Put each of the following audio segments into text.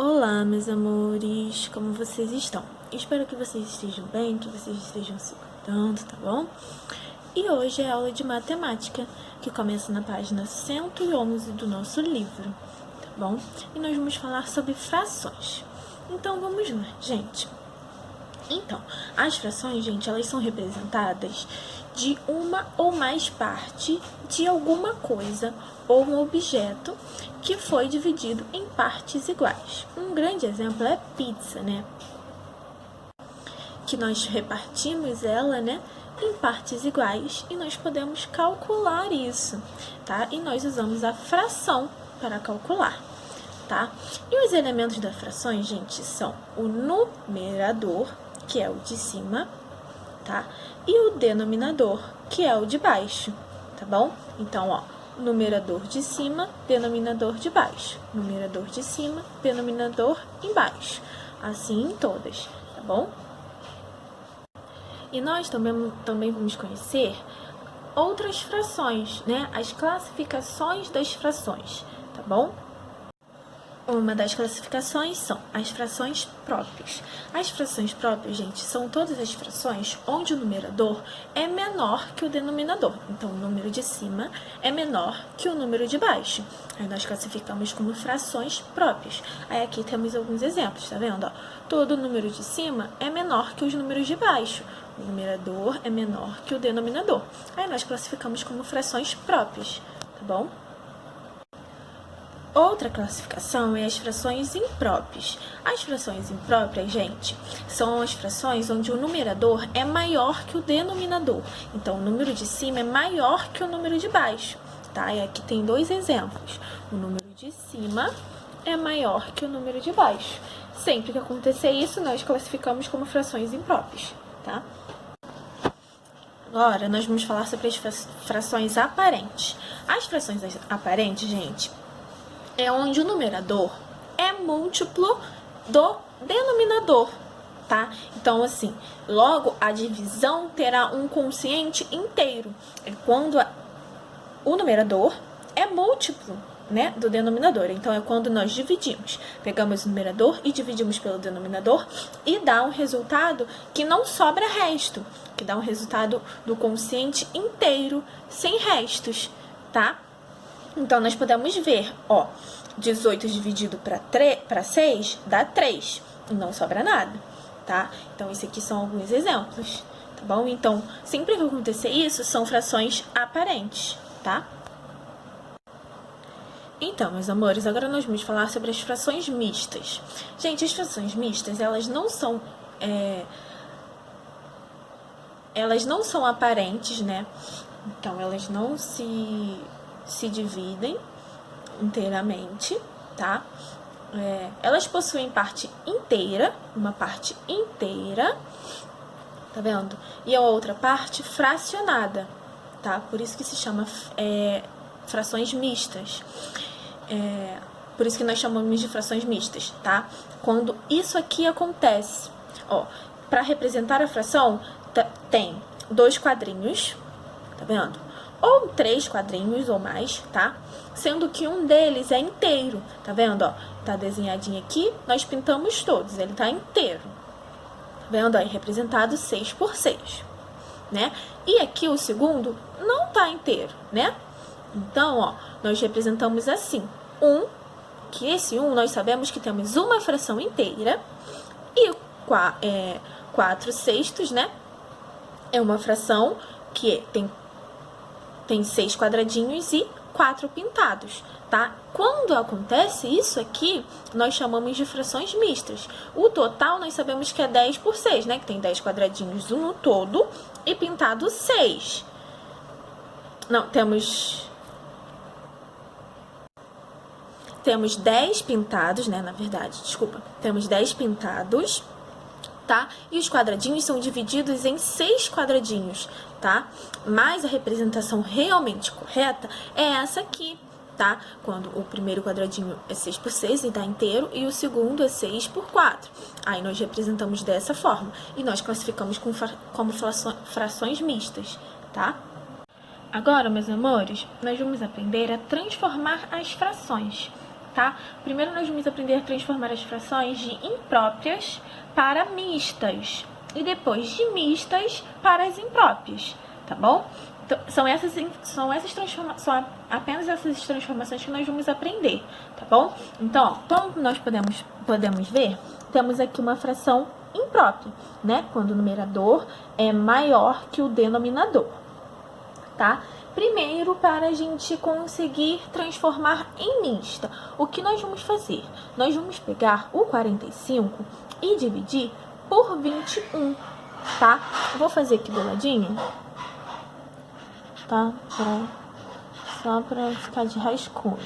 Olá, meus amores, como vocês estão? Espero que vocês estejam bem, que vocês estejam se cuidando, tá bom? E hoje é aula de matemática, que começa na página 111 do nosso livro, tá bom? E nós vamos falar sobre frações. Então, vamos lá, gente. Então, as frações, gente, elas são representadas de uma ou mais partes de alguma coisa ou um objeto que foi dividido em partes iguais. Um grande exemplo é pizza, né? Que nós repartimos ela, né, em partes iguais e nós podemos calcular isso, tá? E nós usamos a fração para calcular, tá? E os elementos da fração, gente, são o numerador, que é o de cima, tá? E o denominador, que é o de baixo, tá bom? Então, ó, numerador de cima, denominador de baixo. Numerador de cima, denominador embaixo. Assim em todas, tá bom? E nós também vamos conhecer outras frações, né? As classificações das frações, tá bom? Uma das classificações são as frações próprias. As frações próprias, gente, são todas as frações onde o numerador é menor que o denominador. Então, o número de cima é menor que o número de baixo. Aí nós classificamos como frações próprias. Aí aqui temos alguns exemplos, tá vendo? Ó, todo número de cima é menor que os números de baixo. O numerador é menor que o denominador. Aí nós classificamos como frações próprias, tá bom? Outra classificação é as frações impróprias. As frações impróprias, gente, são as frações onde o numerador é maior que o denominador. Então, o número de cima é maior que o número de baixo, tá? E aqui tem dois exemplos. O número de cima é maior que o número de baixo. Sempre que acontecer isso, nós classificamos como frações impróprias, tá? Agora, nós vamos falar sobre as frações aparentes. As frações aparentes, gente, é onde o numerador é múltiplo do denominador, tá? Então, assim, logo a divisão terá um quociente inteiro. É quando o numerador é múltiplo, né, do denominador. Então, é quando nós dividimos. Pegamos o numerador e dividimos pelo denominador e dá um resultado que não sobra resto, que dá um resultado do quociente inteiro, sem restos, tá? Então, nós podemos ver, ó, 18 dividido para 6 dá 3, e não sobra nada, tá? Então, esses aqui são alguns exemplos, tá bom? Então, sempre que acontecer isso, são frações aparentes, tá? Então, meus amores, agora nós vamos falar sobre as frações mistas. Gente, as frações mistas, elas não são aparentes, né? Então, elas não se dividem inteiramente, tá? Elas possuem parte inteira, uma parte inteira, tá vendo? E a outra parte fracionada, tá? Por isso que se chama frações mistas. Por isso que nós chamamos de frações mistas, tá? Quando isso aqui acontece, ó, para representar a fração, tem 2 quadrinhos, tá vendo? Ou 3 quadrinhos ou mais, tá? Sendo que um deles é inteiro, tá vendo, ó? Tá desenhadinho aqui, nós pintamos todos, ele tá inteiro. Tá vendo, ó? Representado 6 por 6, né? E aqui o segundo não tá inteiro, né? Então, ó, nós representamos assim, que esse 1 nós sabemos que temos uma fração inteira e 4 sextos, né? É uma fração que tem 6 quadradinhos e 4 pintados, tá? Quando acontece isso aqui, nós chamamos de frações mistas. O total, nós sabemos que é 10 por 6, né? Que tem 10 quadradinhos no todo e pintado 6. Não, temos 10 pintados, né? Na verdade, desculpa. Temos 10 pintados, tá? E os quadradinhos são divididos em 6 quadradinhos, tá? Mas a representação realmente correta é essa aqui, tá? Quando o primeiro quadradinho é 6 por 6 e tá inteiro, e o segundo é 6 por 4. Aí nós representamos dessa forma, e nós classificamos como frações mistas, tá? Agora, meus amores, nós vamos aprender a transformar as frações, tá? Primeiro nós vamos aprender a transformar as frações de impróprias para mistas e depois de mistas para as impróprias, tá bom? Então, são apenas essas transformações que nós vamos aprender, tá bom? Então, ó, como nós podemos ver, temos aqui uma fração imprópria, né? Quando o numerador é maior que o denominador, tá? Primeiro, para a gente conseguir transformar em mista, o que nós vamos fazer? Nós vamos pegar o 45 e dividir por 21, tá? Vou fazer aqui do ladinho, tá? Só para ficar de rascunho.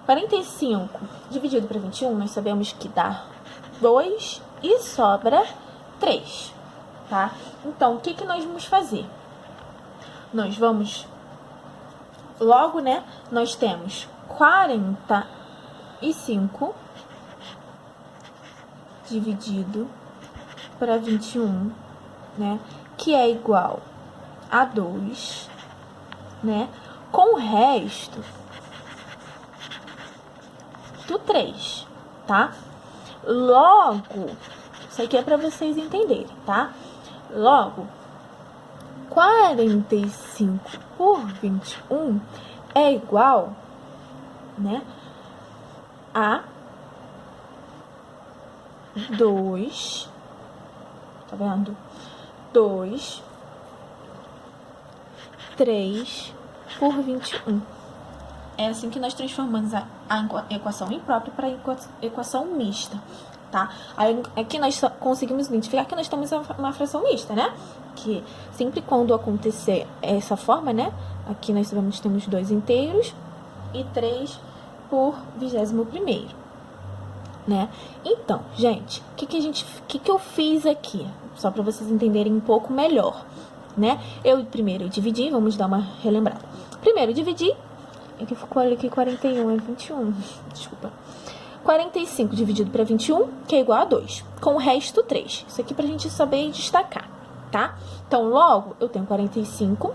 45 dividido para 21, nós sabemos que dá 2 e sobra 3, tá? Então, o que nós vamos fazer? Nós vamos, logo, né, nós temos 45 dividido para 21, né, que é igual a 2, né, com o resto do 3, tá? Logo, isso aqui é para vocês entenderem, tá? Logo, 45 por 21 é igual, né, a 2, tá vendo? 2, 3 por 21. É assim que nós transformamos a equação imprópria para a equação mista, tá? Aí, aqui nós conseguimos identificar que nós temos uma fração mista, né? Que sempre quando acontecer essa forma, né? Aqui nós temos 2 inteiros e 3 por 21º, né? Então, gente, o que eu fiz aqui? Só para vocês entenderem um pouco melhor, né? Primeiro eu dividi, vamos dar uma relembrada. Primeiro eu dividi, aqui ficou aqui 41, é 21, desculpa. 45 dividido para 21, que é igual a 2, com o resto 3. Isso aqui pra gente saber e destacar, tá? Então, logo, eu tenho 45,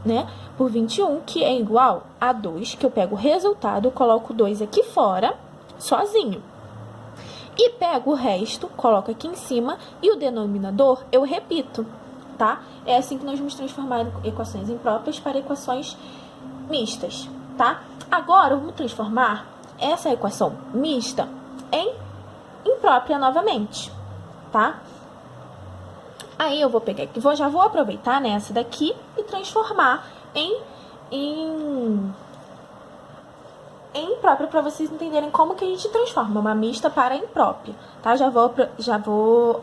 né, por 21, que é igual a 2, que eu pego o resultado, coloco 2 aqui fora, sozinho. E pego o resto, coloco aqui em cima, e o denominador eu repito, tá? É assim que nós vamos transformar equações impróprias para equações mistas, tá? Agora, vamos transformar essa equação mista em imprópria novamente, tá? Aí eu vou pegar aqui, já vou aproveitar nessa daqui e transformar em imprópria para vocês entenderem como que a gente transforma uma mista para imprópria, tá? Já vou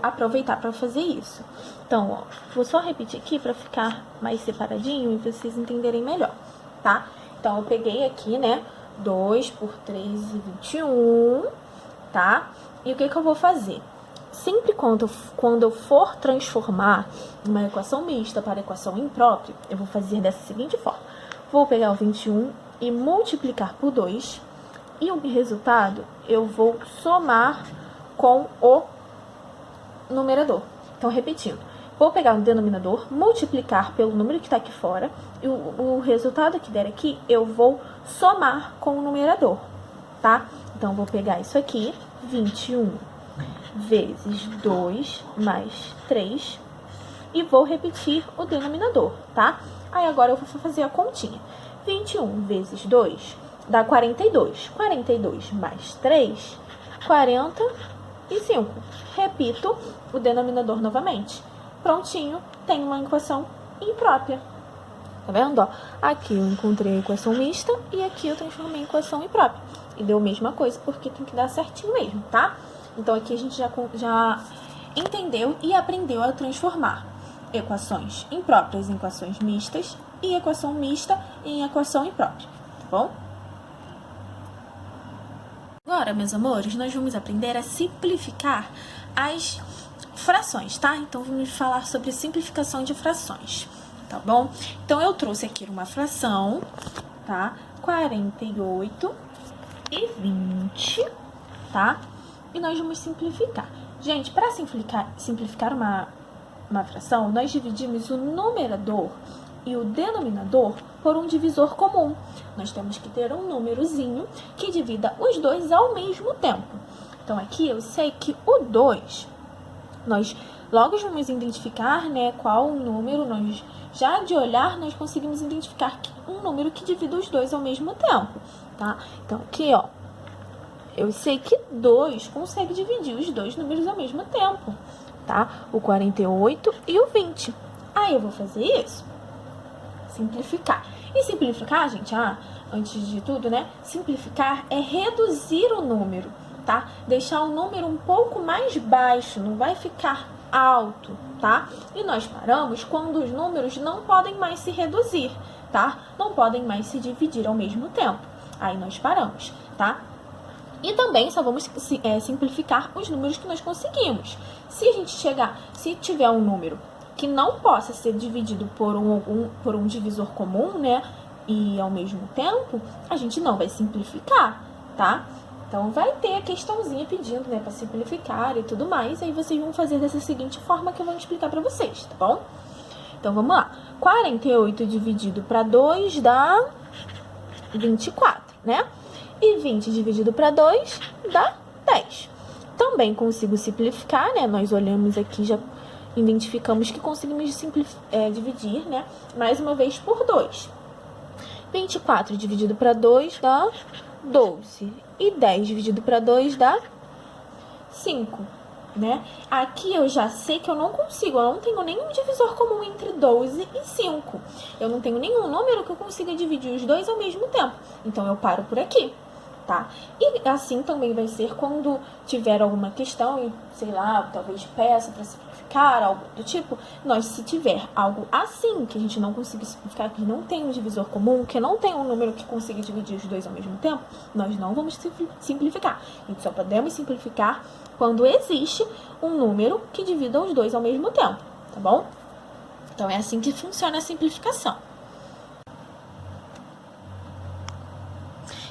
aproveitar para fazer isso. Então, ó, vou só repetir aqui para ficar mais separadinho e vocês entenderem melhor, tá? Então, eu peguei aqui, né, 2 por 3 e 21, tá? E o que eu vou fazer? Sempre quando eu for transformar uma equação mista para equação imprópria, eu vou fazer dessa seguinte forma. Vou pegar o 21 e multiplicar por 2, e o resultado eu vou somar com o numerador. Então, repetindo, vou pegar o denominador, multiplicar pelo número que está aqui fora, e o resultado que der aqui, eu vou somar com o numerador, tá? Então, vou pegar isso aqui, 21 vezes 2 mais 3, e vou repetir o denominador, tá? Aí, agora eu vou fazer a continha. 21 vezes 2 dá 42. 42 mais 3, 45. Repito o denominador novamente. Prontinho, tem uma equação imprópria. Tá vendo? Ó, aqui eu encontrei a equação mista e aqui eu transformei em equação imprópria. E deu a mesma coisa, porque tem que dar certinho mesmo, tá? Então, aqui a gente já entendeu e aprendeu a transformar equações impróprias em equações mistas e equação mista em equação imprópria, tá bom? Agora, meus amores, nós vamos aprender a simplificar as frações, tá? Então, vamos falar sobre simplificação de frações, tá bom? Então, eu trouxe aqui uma fração, tá? 48 e 20, tá? E nós vamos simplificar. Gente, para simplificar uma fração, nós dividimos o numerador e o denominador por um divisor comum. Nós temos que ter um númerozinho que divida os dois ao mesmo tempo. Então, aqui eu sei que o 2, nós logo vamos identificar, né, qual o número, já de olhar, nós conseguimos identificar um número que divida os dois ao mesmo tempo, tá? Então, aqui, ó, eu sei que 2 consegue dividir os dois números ao mesmo tempo, tá? O 48 e o 20. Aí, eu vou fazer isso. Simplificar. E simplificar, gente, antes de tudo, né? Simplificar é reduzir o número, tá? Deixar o número um pouco mais baixo, não vai ficar alto, tá? E nós paramos quando os números não podem mais se reduzir, tá? Não podem mais se dividir ao mesmo tempo. Aí nós paramos, tá? E também só vamos simplificar os números que nós conseguimos. Se tiver um número que não possa ser dividido por um divisor comum, né? E ao mesmo tempo, a gente não vai simplificar, tá? Então, vai ter a questãozinha pedindo, né, para simplificar e tudo mais. Aí vocês vão fazer dessa seguinte forma que eu vou explicar para vocês, tá bom? Então, vamos lá. 48 dividido para 2 dá 24, né? E 20 dividido para 2 dá 10. Também consigo simplificar, né? Nós olhamos aqui, já identificamos que conseguimos dividir, né? Mais uma vez por 2. 24 dividido para 2 dá 12. E 10 dividido para 2 dá 5, né? Aqui eu já sei que eu não tenho nenhum divisor comum entre 12 e 5. Eu não tenho nenhum número que eu consiga dividir os dois ao mesmo tempo. Então, eu paro por aqui, tá? E assim também vai ser quando tiver alguma questão e, sei lá, talvez peça para simplificar, algo do tipo. Se tiver algo assim, que a gente não consiga simplificar, que não tem um divisor comum, que não tem um número que consiga dividir os dois ao mesmo tempo, nós não vamos simplificar. A gente só podemos simplificar quando existe um número que divida os dois ao mesmo tempo, tá bom? Então, é assim que funciona a simplificação.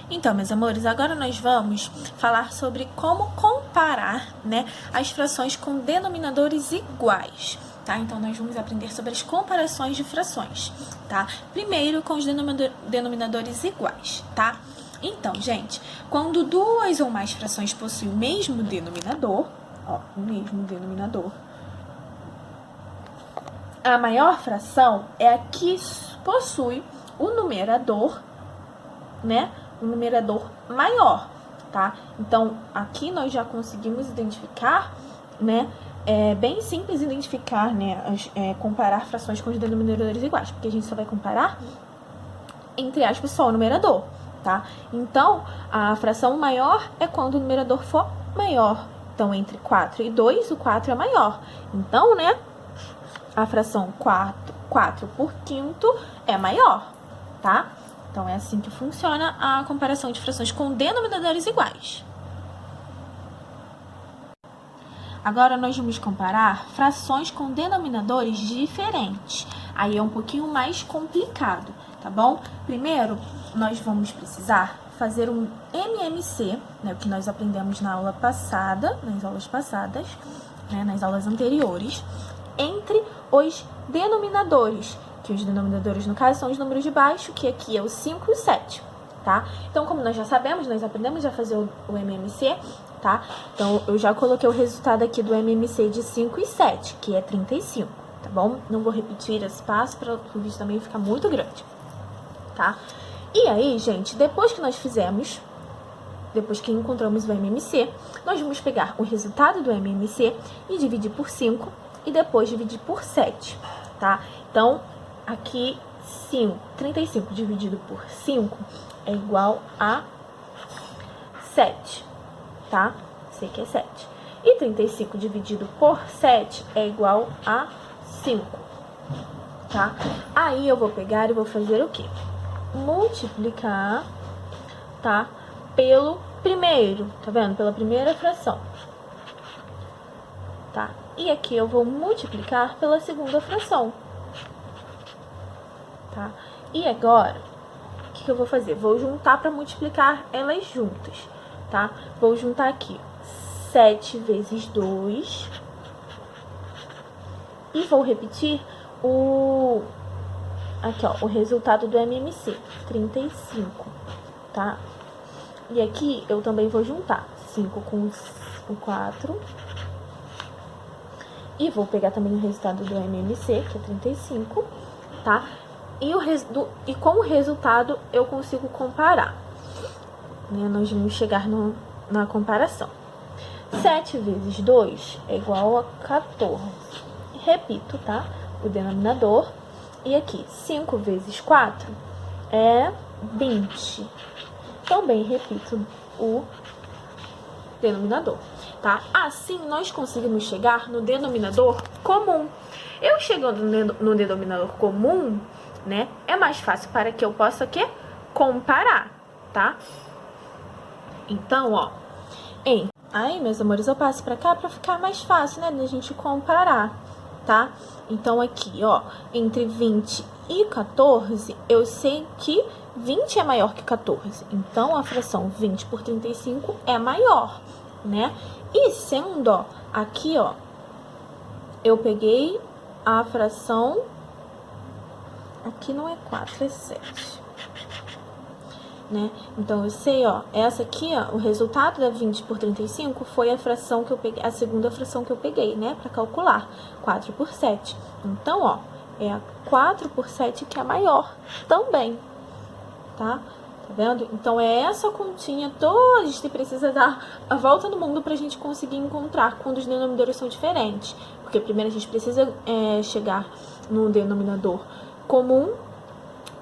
Então, meus amores, agora nós vamos falar sobre como comparar, né, as frações com denominadores iguais, tá? Então, nós vamos aprender sobre as comparações de frações, tá? Primeiro, com os denominadores iguais, tá? Então, gente, quando duas ou mais frações possuem o mesmo denominador, a maior fração é a que possui o numerador, né, um numerador maior, tá? Então, aqui nós já conseguimos identificar, né? É bem simples identificar, né? Comparar frações com os denominadores iguais, porque a gente só vai comparar, entre aspas, só o numerador, tá? Então, a fração maior é quando o numerador for maior. Então, entre 4 e 2, o 4 é maior. Então, né? A fração 4 por quinto é maior, tá? Então, é assim que funciona a comparação de frações com denominadores iguais. Agora, nós vamos comparar frações com denominadores diferentes. Aí é um pouquinho mais complicado, tá bom? Primeiro, nós vamos precisar fazer um MMC, né, o que nós aprendemos na aula passada, nas aulas anteriores, entre os denominadores, que os denominadores, no caso, são os números de baixo, que aqui é o 5 e o 7, tá? Então, como nós já sabemos, nós aprendemos a fazer o MMC, tá? Então, eu já coloquei o resultado aqui do MMC de 5 e 7, que é 35, tá bom? Não vou repetir esse passo para o vídeo também ficar muito grande, tá? E aí, gente, depois que encontramos o MMC, nós vamos pegar o resultado do MMC e dividir por 5 e depois dividir por 7, tá? Então, aqui, 35 dividido por 5 é igual a 7, tá? Sei que é 7. E 35 dividido por 7 é igual a 5, tá? Aí, eu vou pegar e vou fazer o quê? Multiplicar, tá? Pelo primeiro, tá vendo? Pela primeira fração, tá? E aqui eu vou multiplicar pela segunda fração, tá? E agora, o que eu vou fazer? Vou juntar para multiplicar elas juntas, tá? Vou juntar aqui 7 vezes 2 e vou repetir aqui, ó, o resultado do MMC, 35, tá? E aqui eu também vou juntar 5 com o 4. E vou pegar também o resultado do MMC, que é 35, tá? E com o resultado eu consigo comparar, né? Nós vamos chegar na comparação. 7 vezes 2 é igual a 14. Repito, tá? O denominador. E aqui, 5 vezes 4 é 20. Também repito o denominador, tá? Assim, nós conseguimos chegar no denominador comum. Eu chegando no denominador comum, né, é mais fácil para que eu possa, comparar, tá? Então, ó, aí, meus amores, eu passo pra cá pra ficar mais fácil, né, da gente comparar, tá? Então, aqui, ó, entre 20 e 14, eu sei que 20 é maior que 14. Então, a fração 20 por 35 é maior, né? E sendo, ó, aqui, ó, eu peguei a fração... Aqui não é 4, é 7. Né? Então, eu sei, ó, essa aqui, ó, o resultado da 20 por 35 foi a fração que eu peguei, a segunda fração que eu peguei, né, pra calcular, 4 por 7. Então, ó, é a 4 por 7 que é maior também, tá? Tá vendo? Então, é essa continha toda, a gente precisa dar a volta no mundo pra gente conseguir encontrar quando os denominadores são diferentes. Porque primeiro a gente precisa chegar no denominador comum,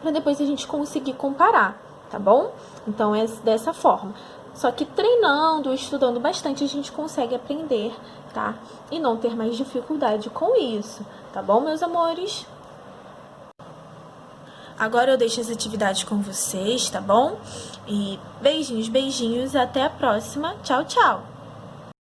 pra depois a gente conseguir comparar, tá bom? Então, é dessa forma. Só que treinando, estudando bastante, a gente consegue aprender, tá? E não ter mais dificuldade com isso, tá bom, meus amores? Agora eu deixo as atividades com vocês, tá bom? E beijinhos, beijinhos, até a próxima. Tchau, tchau!